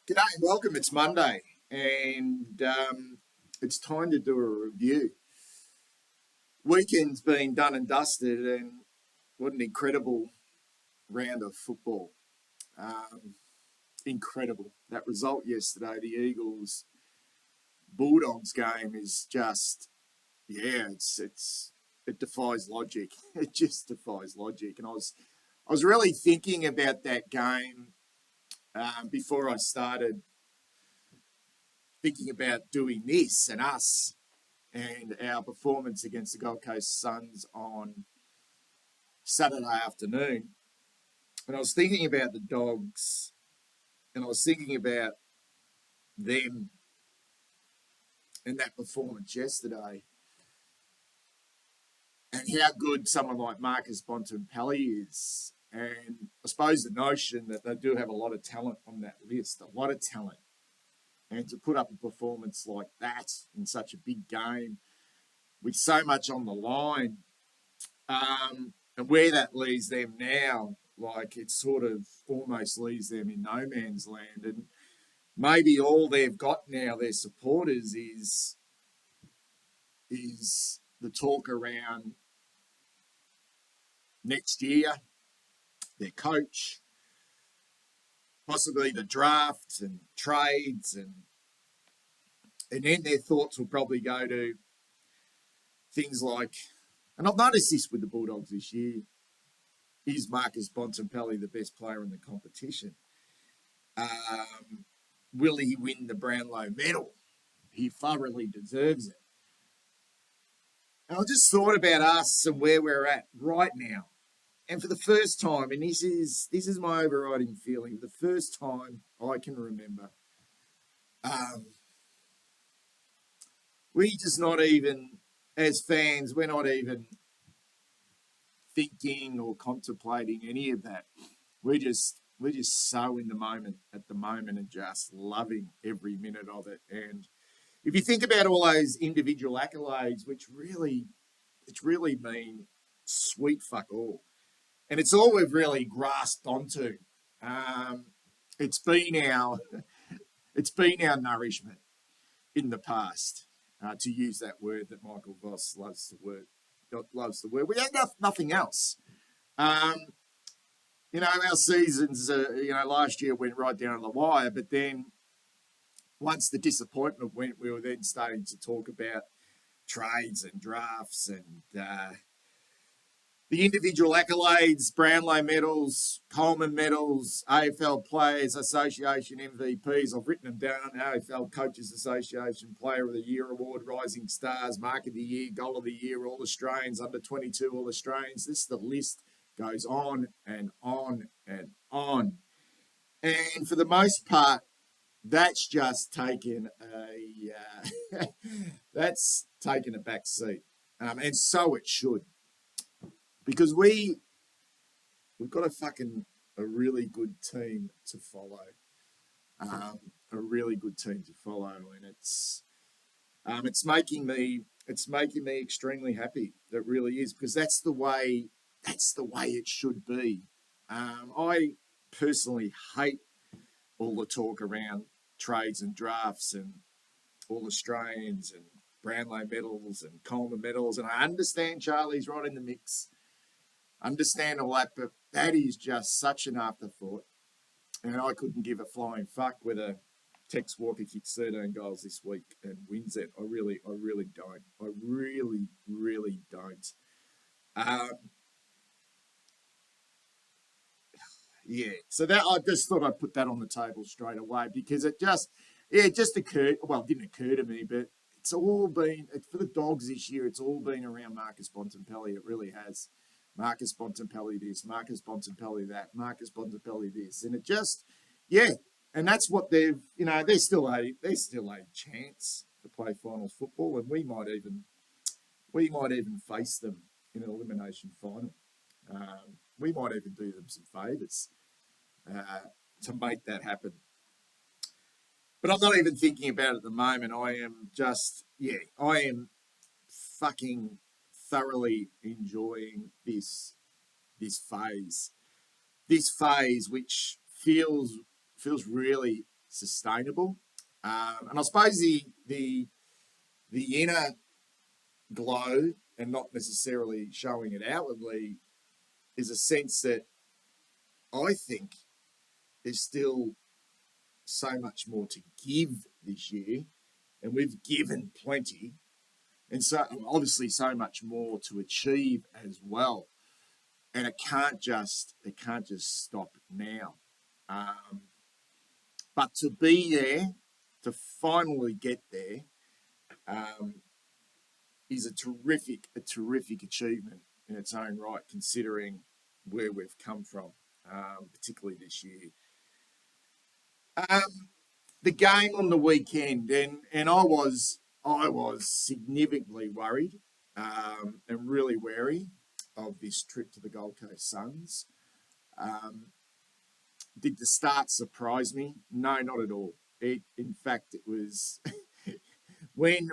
G'day and welcome. It's Monday and it's time to do a review. Weekend's been done and dusted, and what an incredible round of football. Um, Incredible. That result yesterday, the Eagles Bulldogs game is just, it defies logic. It just defies logic. And I was really thinking about that game before I started thinking about doing this and us and our performance against the Gold Coast Suns on Saturday afternoon. And I was thinking about the Dogs, and I was thinking about them and that performance yesterday, and how good someone like Marcus Bontempelli is. And I suppose the notion that they do have a lot of talent on that list, a lot of talent. And to put up a performance like that in such a big game with so much on the line, and where that leaves them now, like it sort of almost leaves them in no man's land. And maybe all they've got now, their supporters, is the talk around next year, their coach, possibly the draft and trades, and then their thoughts will probably go to things like, and I've noticed this with the Bulldogs this year, is Marcus Bontempelli the best player in the competition? Will he win the Brownlow medal? He thoroughly deserves it. And I just thought about us and where we're at right now. And for the first time, and this is my overriding feeling, the first time I can remember, we just not even, as fans, we're not even thinking or contemplating any of that. We're just so in the moment at the moment and just loving every minute of it. And if you think about all those individual accolades, it's really been sweet fuck all. And it's all we've really grasped onto. It's been our nourishment in the past, to use that word that Michael Voss loves the word. We had nothing else. Our seasons, last year went right down to the wire, but then once the disappointment went, we were then starting to talk about trades and drafts and the individual accolades, Brownlow medals, Coleman medals, AFL Players Association MVPs. I've written them down. AFL Coaches Association Player of the Year Award, Rising Stars, Mark of the Year, Goal of the Year, All Australians, Under 22 All Australians. The list goes on and on and on. And for the most part, that's just taken that's taken a back seat, and so it should, because we've got a really good team to follow, and it's making me extremely happy. That really is, because that's the way it should be. I personally hate all the talk around trades and drafts and All Australians and Brownlow medals and Coleman medals. And I understand Charlie's right in the mix. Understand all that, but that is just such an afterthought. And I couldn't give a flying fuck whether Tex Walker kicks 13 goals this week and wins it. I really don't. I really don't. Yeah, so that I just thought I'd put that on the table straight away, because it just occurred. Well, it didn't occur to me, but it's all been for the Dogs this year. It's all been around Marcus Bontempelli. It really has. Marcus Bontempelli this, Marcus Bontempelli that, Marcus Bontempelli this, and it just, and that's what they've. There's still a chance to play finals football, and we might even face them in an elimination final. We might even do them some favours to make that happen. But I'm not even thinking about it at the moment. I am fucking thoroughly enjoying this phase. This phase, which feels really sustainable. And I suppose the inner glow, and not necessarily showing it outwardly, is a sense that I think there's still so much more to give this year, and we've given plenty, and so obviously so much more to achieve as well. And it can't just stop now. But to be there, to finally get there, um, is a terrific achievement in its own right, considering where we've come from, particularly this year. The game on the weekend, and I was significantly worried and really wary of this trip to the Gold Coast Suns. Did the start surprise me? No, not at all. In fact, it was when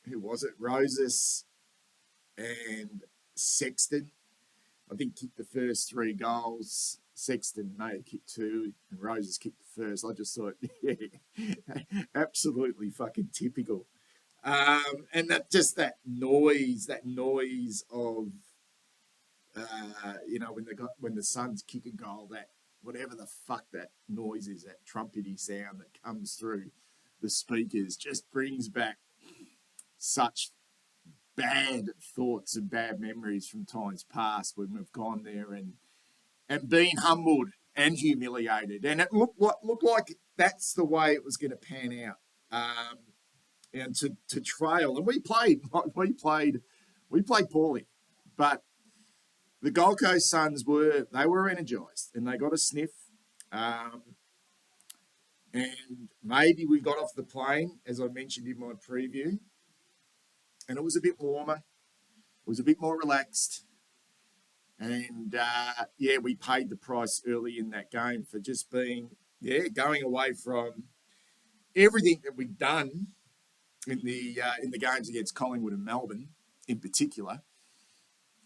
who was it? Roses and Sexton, I think, kicked the first 3 goals. Sexton may have kicked 2, and Roses kicked the first. I just thought, yeah, absolutely fucking typical. And that noise of when the Suns kick a goal, that whatever the fuck that noise is, that trumpety sound that comes through the speakers, just brings back such bad thoughts and bad memories from times past when we've gone there and been humbled and humiliated. And it looked like that's the way it was going to pan out. And to trail, and we played poorly, but the Gold Coast Suns were energised, and they got a sniff. And maybe we got off the plane, as I mentioned in my preview, and it was a bit warmer. It was a bit more relaxed. And, we paid the price early in that game for just being, going away from everything that we'd done in the games against Collingwood and Melbourne in particular.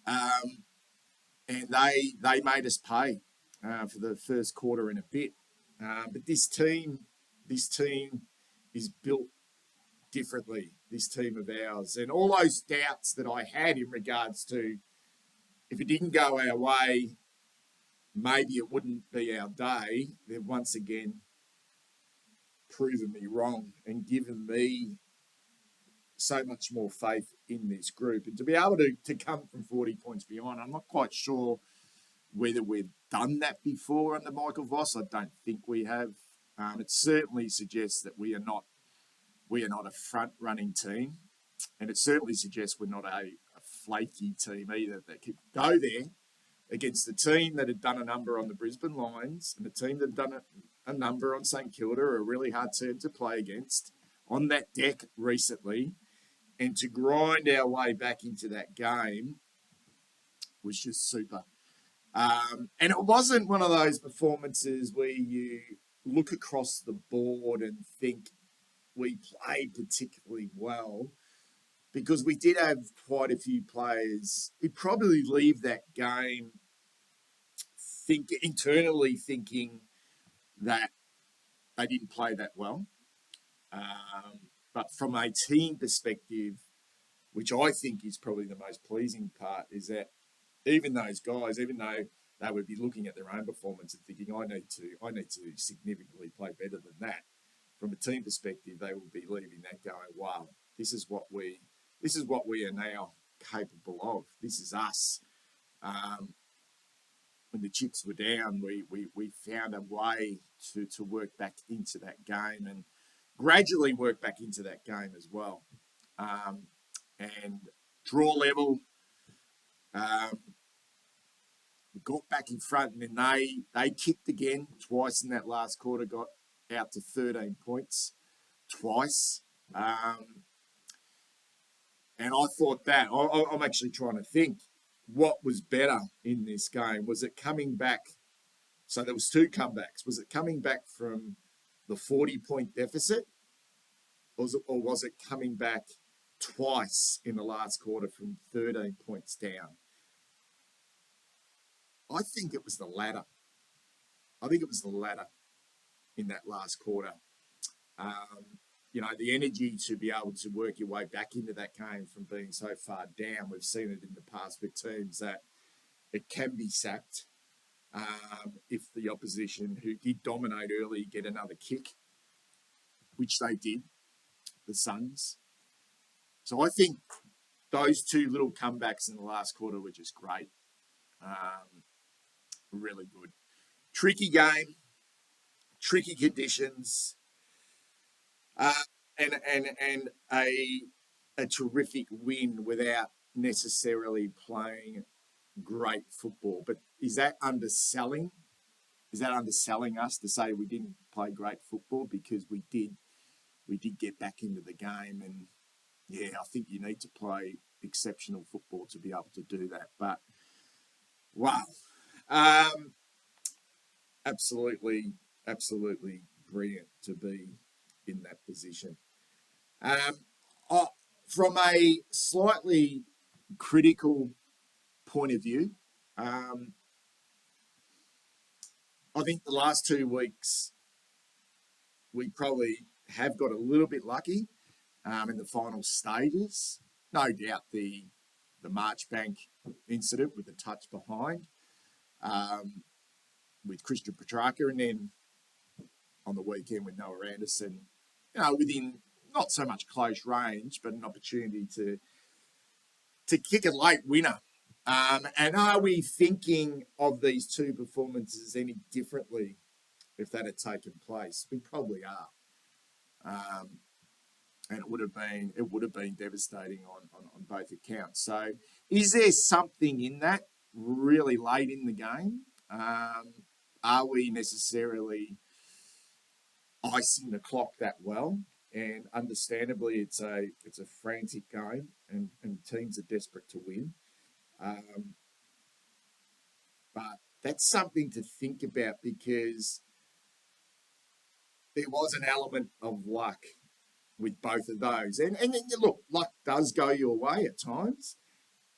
And they made us pay for the first quarter and a bit. But this team is built differently, this team of ours. And all those doubts that I had in regards to if it didn't go our way, maybe it wouldn't be our day, they've once again proven me wrong and given me so much more faith in this group. And to be able to come from 40 points behind, I'm not quite sure whether we've done that before under Michael Voss. I don't think we have. It certainly suggests that we are not a front-running team, and it certainly suggests we're not a flaky team either that could go there against a team that had done a number on the Brisbane Lions and a team that had done a number on St Kilda, a really hard team to play against, on that deck recently, and to grind our way back into that game was just super. And it wasn't one of those performances where you look across the board and think we played particularly well, because we did have quite a few players who probably leave that game internally thinking that they didn't play that well. But from a team perspective, which I think is probably the most pleasing part, is that even those guys, even though they would be looking at their own performance and thinking, I need to significantly play better than that, from a team perspective, they will be leaving that going, wow, this is what we are now capable of. This is us. When the chips were down, we found a way to work back into that game and gradually work back into that game as well. And draw level, we got back in front, and then they kicked again twice in that last quarter, got out to 13 points twice. And I thought that, I'm actually trying to think, what was better in this game? Was it coming back? So there was 2 comebacks. Was it coming back from the 40-point deficit, or was it coming back twice in the last quarter from 13 points down? I think it was the latter. in that last quarter. The energy to be able to work your way back into that game from being so far down. We've seen it in the past with teams that it can be sacked if the opposition, who did dominate early, get another kick, which they did, the Suns. So I think those two little comebacks in the last quarter were just great. Really good. Tricky game, tricky conditions, and a terrific win without necessarily playing great football. But is that underselling? Is that underselling us to say we didn't play great football? Because we did get back into the game, and yeah, I think you need to play exceptional football to be able to do that. But wow, absolutely brilliant to be in that position. From a slightly critical point of view, I think the last 2 weeks we probably have got a little bit lucky in the final stages. No doubt the Marchbank incident with the touch behind with Christian Petrarca, and then on the weekend with Noah Anderson, within not so much close range, but an opportunity to kick a late winner. And are we thinking of these two performances any differently if that had taken place? We probably are. And it would have been devastating on both accounts. So is there something in that really late in the game? Are we necessarily icing the clock that well? And understandably, it's a frantic game, and teams are desperate to win. But that's something to think about, because there was an element of luck with both of those. And look, luck does go your way at times,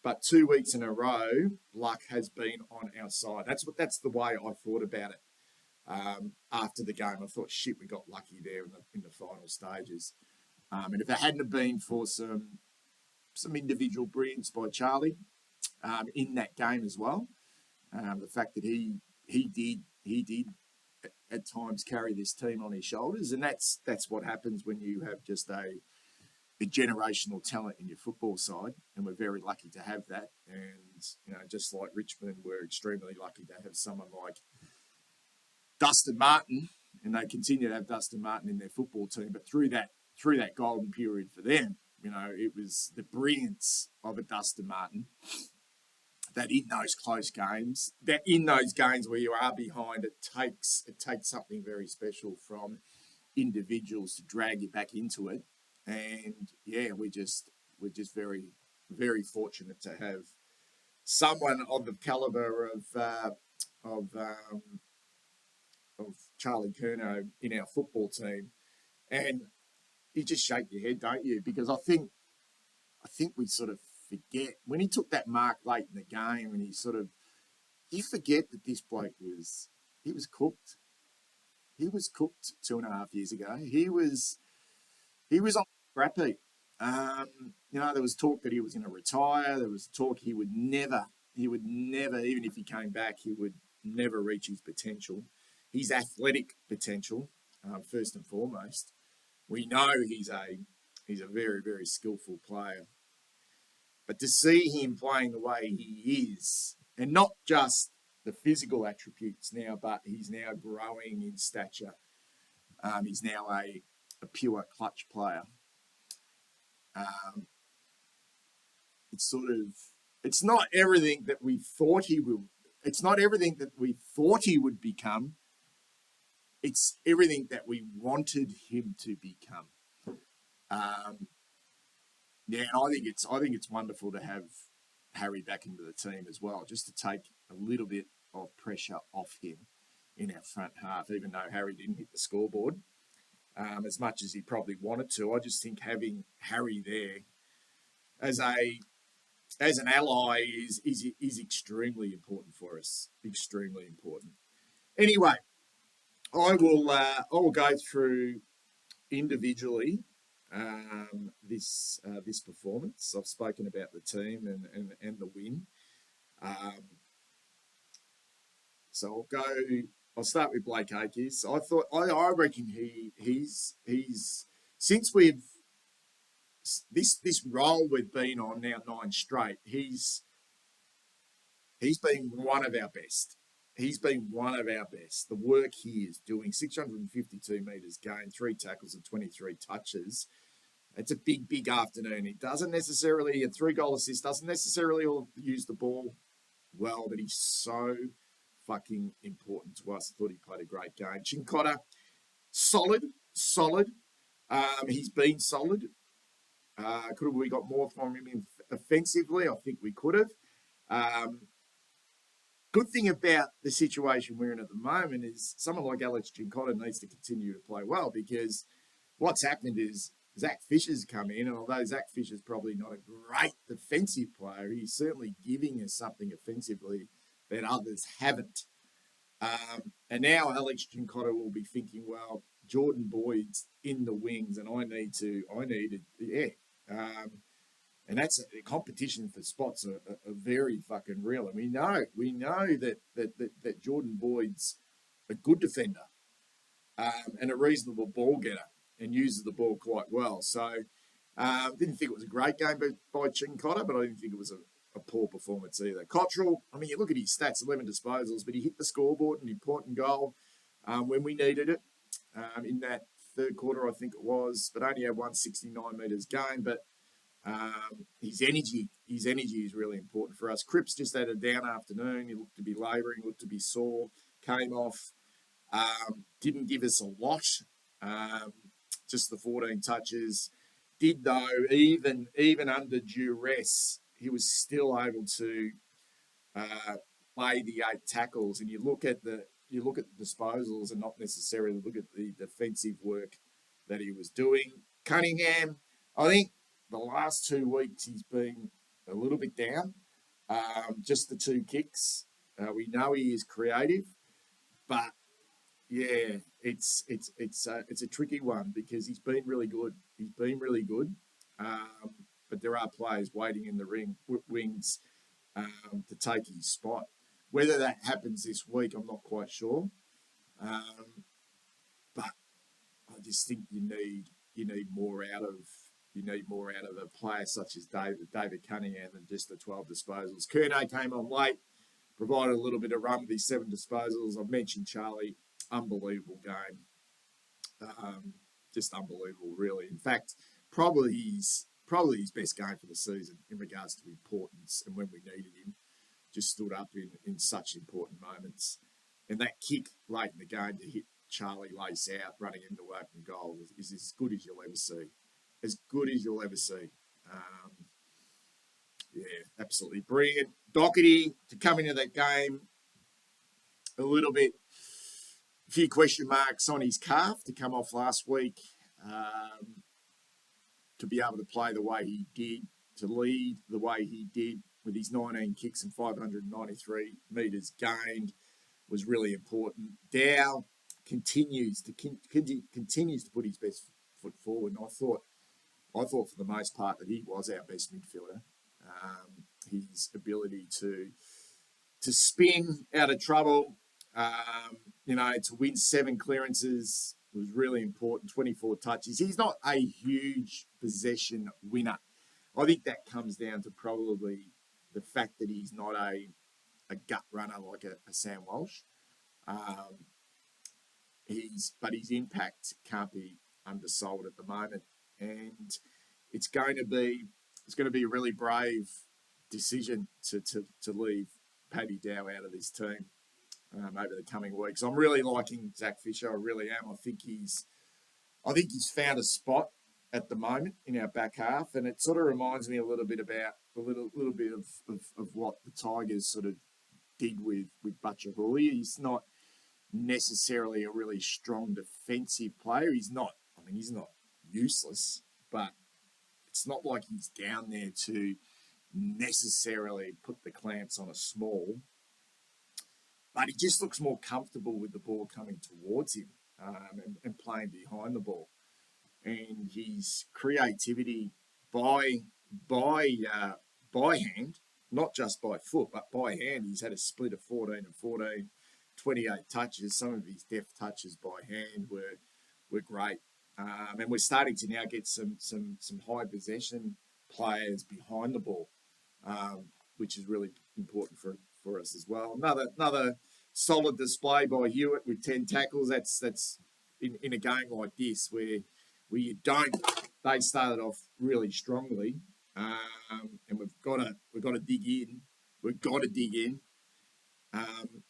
but 2 weeks in a row, luck has been on our side. That's the way I thought about it. After the game, I thought, shit, we got lucky there in the final stages. And if it hadn't have been for some individual brilliance by Charlie in that game as well, the fact that he did at times carry this team on his shoulders, and that's what happens when you have just a generational talent in your football side, and we're very lucky to have that. And just like Richmond, we're extremely lucky to have someone like Dustin Martin, and they continue to have Dustin Martin in their football team. But through that golden period for them, it was the brilliance of a Dustin Martin that in those close games, that in those games where you are behind, it takes something very special from individuals to drag you back into it. And yeah, we're just very, very fortunate to have someone of the caliber of Charlie Curnow in our football team. And you just shake your head, don't you? Because I think we sort of forget when he took that mark late in the game, and you forget that this bloke was cooked. He was cooked 2.5 years ago. He was on scrap heap. There was talk that he was going to retire. There was talk he would never, even if he came back, he would never reach his potential, his athletic potential, first and foremost. We know he's a very, very skillful player. But to see him playing the way he is, and not just the physical attributes now, but he's now growing in stature. He's now a pure clutch player. It's not everything that we thought he will. It's not everything that we thought he would become. It's everything that we wanted him to become. Yeah, I think it's wonderful to have Harry back into the team as well, just to take a little bit of pressure off him in our front half, even though Harry didn't hit the scoreboard as much as he probably wanted to. I just think having Harry there as an ally is extremely important for us. Extremely important. Anyway, I will go through individually this performance. I've spoken about the team and the win. Um, so I'll go. I'll start with Blake Acres. I reckon he's since we've this role we've been on now 9 straight. He's been one of our best. He's been one of our best. The work he is doing, 652 metres gained, 3 tackles and 23 touches. It's a big, big afternoon. He doesn't necessarily, a 3-goal assist, doesn't necessarily use the ball well, but he's so fucking important to us. I thought he played a great game. Chincotta, solid. He's been solid. Could have we got more from him offensively? I think we could have. Good thing about the situation we're in at the moment is someone like Alex Chincotta needs to continue to play well, because what's happened is Zach Fisher's come in, and although Zach Fisher's probably not a great defensive player, he's certainly giving us something offensively that others haven't. And now Alex Chincotta will be thinking, well, Jordan Boyd's in the wings, and I needed, yeah. And that's a competition for spots are very fucking real. And we know that Jordan Boyd's a good defender and a reasonable ball getter and uses the ball quite well. So didn't think it was a great game by Chincotta, but I didn't think it was a poor performance either. Cottrell, I mean, you look at his stats, 11 disposals, but he hit the scoreboard, an important goal when we needed it in that third quarter, I think it was, but only had 169 metres gained. But his energy is really important for us. Cripps just had a down afternoon. He looked to be labouring, looked to be sore, came off, didn't give us a lot, just the 14 touches. Did though, even under duress, he was still able to play the 8 tackles. And you look at the disposals and not necessarily look at the defensive work that he was doing. Cunningham, I think the last 2 weeks he's been a little bit down. Just the 2 kicks. We know he is creative, but yeah, it's a tricky one because he's been really good. But there are players waiting in the wings to take his spot. Whether that happens this week, I'm not quite sure. But I just think you need more out of a player such as David Cunningham than just the 12 disposals. Curnow came on late, provided a little bit of run with his 7 disposals. I've mentioned Charlie, unbelievable game, just unbelievable, really. In fact, probably his best game for the season in regards to importance, and when we needed him, just stood up in such important moments. And that kick late in the game to hit Charlie lace out, running into open goal, is as good as you'll ever see. As good as you'll ever see. Yeah, absolutely brilliant. Doherty to come into that game a little bit, a few question marks on his calf to come off last week, to be able to play the way he did, to lead the way he did with his 19 kicks and 593 metres gained was really important. Dow continues to put his best foot forward, and I thought for the most part that he was our best midfielder. His ability to spin out of trouble, to win 7 clearances was really important. 24 touches. He's not a huge possession winner. I think that comes down to probably the fact that he's not a gut runner like a Sam Walsh. But his impact can't be undersold at the moment, and it's going to be a really brave decision to leave Paddy Dow out of this team over the coming weeks. I'm really liking Zach Fisher. I really am. I think he's found a spot at the moment in our back half, and it sort of reminds me a little bit about a little bit of what the Tigers sort of did with Butcher Hooley. He's not necessarily a really strong defensive player. He's not useless, but it's not like he's down there to necessarily put the clamps on a small. but he just looks more comfortable with the ball coming towards him and playing behind the ball. And his creativity by by uh, by hand, not just by foot, but by hand. He's had a split of 14 and 14, 28 touches. Some of his deft touches by hand were great. And we're starting to now get some high possession players behind the ball, which is really important for us as well. Another solid display by Hewitt with 10 tackles. That's in a game like this where you don't. They started off really strongly, and we've got to dig in. We've got to dig in. Um,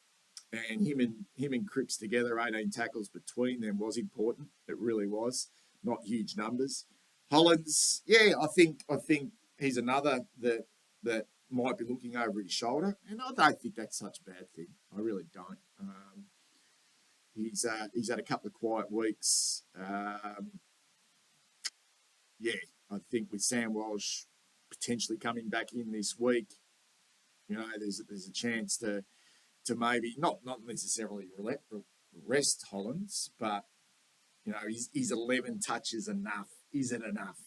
and him and Cripps together, 18 tackles between them was important. It really was. Not huge numbers. Hollands, yeah, I think he's another that might be looking over his shoulder, and I don't think that's such a bad thing. I really don't. He's had a couple of quiet weeks. Yeah, I think with Sam Walsh potentially coming back in this week, there's a chance to maybe not necessarily rest Hollands, but his 11 touches enough? Is it enough?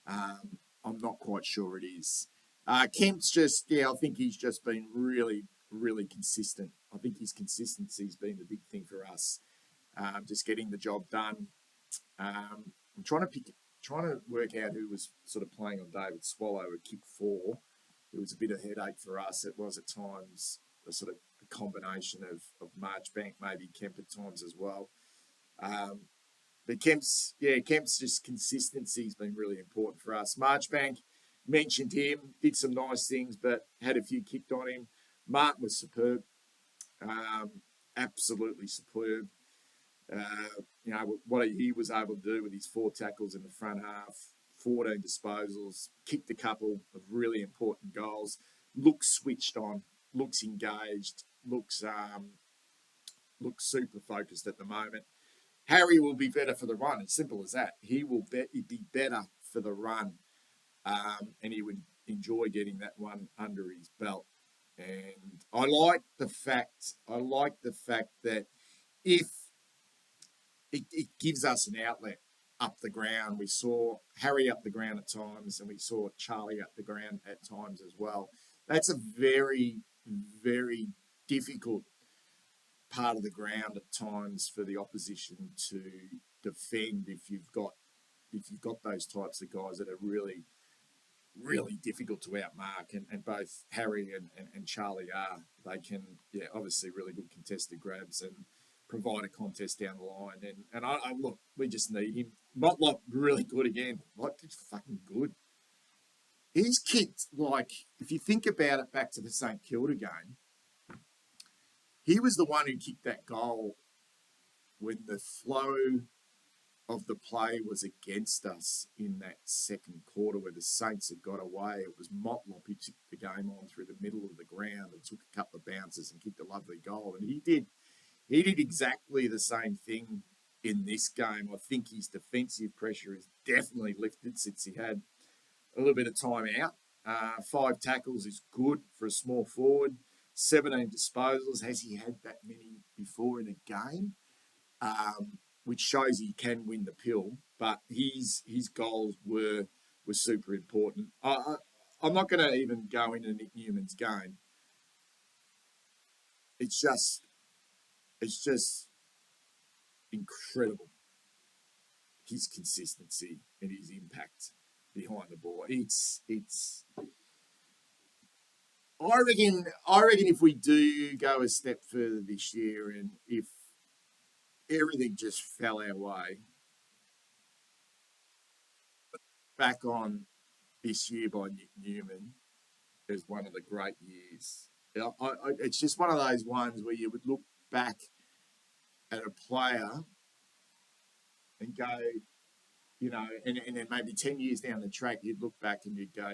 I'm not quite sure it is. Kemp's I think he's just been really, really consistent. I think his consistency's been the big thing for us. Just getting the job done. I'm trying to work out who was sort of playing on David Swallow at kick 4. It was a bit of a headache for us. It was at times a sort of a combination of Marchbank, maybe Kemp at times as well. But Kemp's just consistency has been really important for us. Marchbank, mentioned him, did some nice things, but had a few kicked on him. Martin was superb, absolutely superb. What he was able to do with his 4 tackles in the front half, 14 disposals, kicked a couple of really important goals, looks switched on, looks engaged, looks super focused at the moment. Harry will be better for the run. It's simple as that. He'd be better for the run, and he would enjoy getting that one under his belt. And I like the fact that if it gives us an outlet up the ground. We saw Harry up the ground at times, and we saw Charlie up the ground at times as well. That's a very, very difficult part of the ground at times for the opposition to defend if you've got those types of guys that are really, really difficult to outmark, and both Harry and Charlie are. They can, obviously really good contested grabs and provide a contest down the line. And I look, we just need him. Motlop really good again. Just fucking good. He's kicked, if you think about it back to the St Kilda game, he was the one who kicked that goal when the flow of the play was against us in that second quarter where the Saints had got away. It was Motlop who took the game on through the middle of the ground and took a couple of bounces and kicked a lovely goal. And he did exactly the same thing in this game. I think his defensive pressure has definitely lifted since he had a little bit of time out. 5 tackles is good for a small forward. 17 disposals. Has he had that many before in a game? Which shows he can win the pill. But his goals were super important. I'm not going to even go into Nick Newman's game. It's just incredible, his consistency and his impact behind the ball. I reckon if we do go a step further this year, and if everything just fell our way, back on this year by Nick Newman as one of the great years. It's just one of those ones where you would look back at a player and go, and then maybe 10 years down the track, you'd look back and you'd go,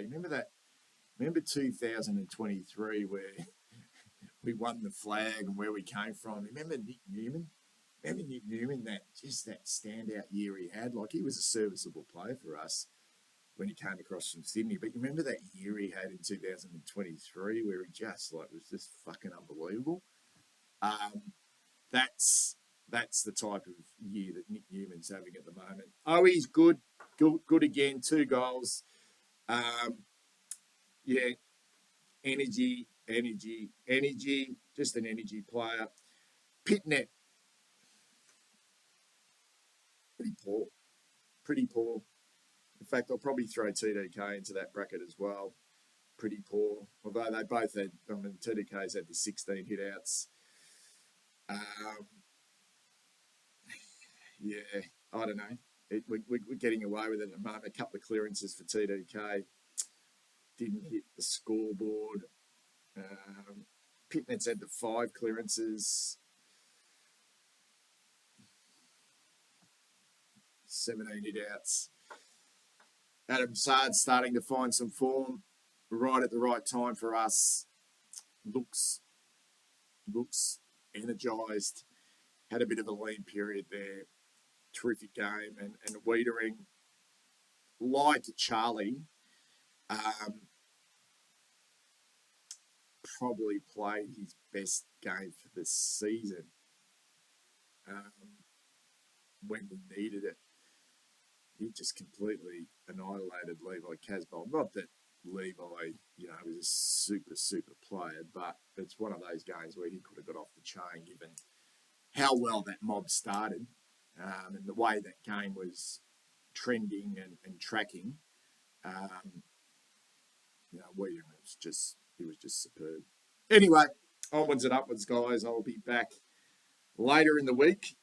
remember 2023 where we won the flag and where we came from? Remember Nick Newman? That standout year he had? He was a serviceable player for us when he came across from Sydney. But you remember that year he had in 2023 where he just was just fucking unbelievable? That's the type of year that Nick Newman's having at the moment. Oh, he's good again. 2 goals. Yeah, energy. Just an energy player. Pitnet, pretty poor. In fact, I'll probably throw TDK into that bracket as well. Pretty poor. Although they both had, TDK's had the 16 hit outs. Yeah, I don't know. We're getting away with it at the moment. A couple of clearances for TDK. Didn't hit the scoreboard. Pitnet's had the 5 clearances. 17 hit outs. Adam Sard's starting to find some form right at the right time for us. Looks energised. Had a bit of a lean period there. Terrific game. And Wiedering, like Charlie, probably played his best game for the season when we needed it. He just completely annihilated Levi Casbolt. Not that Levi, was a super player, but it's one of those games where he could have got off the chain given how well that mob started and the way that game was trending and tracking. William was just superb. Anyway, onwards and upwards, guys. I'll be back later in the week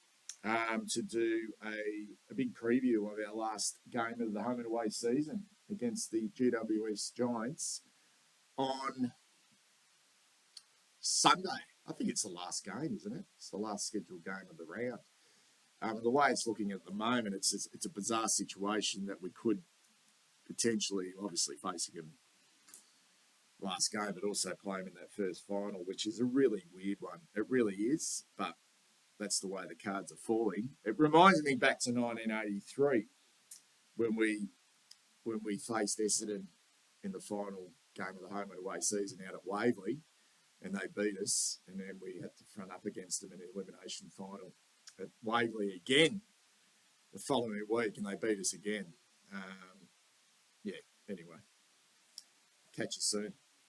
to do a big preview of our last game of the home and away season against the GWS Giants on Sunday. I think it's the last game, isn't it? It's the last scheduled game of the round. The way it's looking at the moment, it's a bizarre situation that we could potentially, obviously, facing him last game, but also play him in that first final, which is a really weird one. It really is, but that's the way the cards are falling. It reminds me back to 1983 when we faced Essendon in the final game of the home and away season out at Waverley, and they beat us, and then we had to front up against them in the elimination final at Waverley again the following week, and they beat us again. Anyway, catch you soon.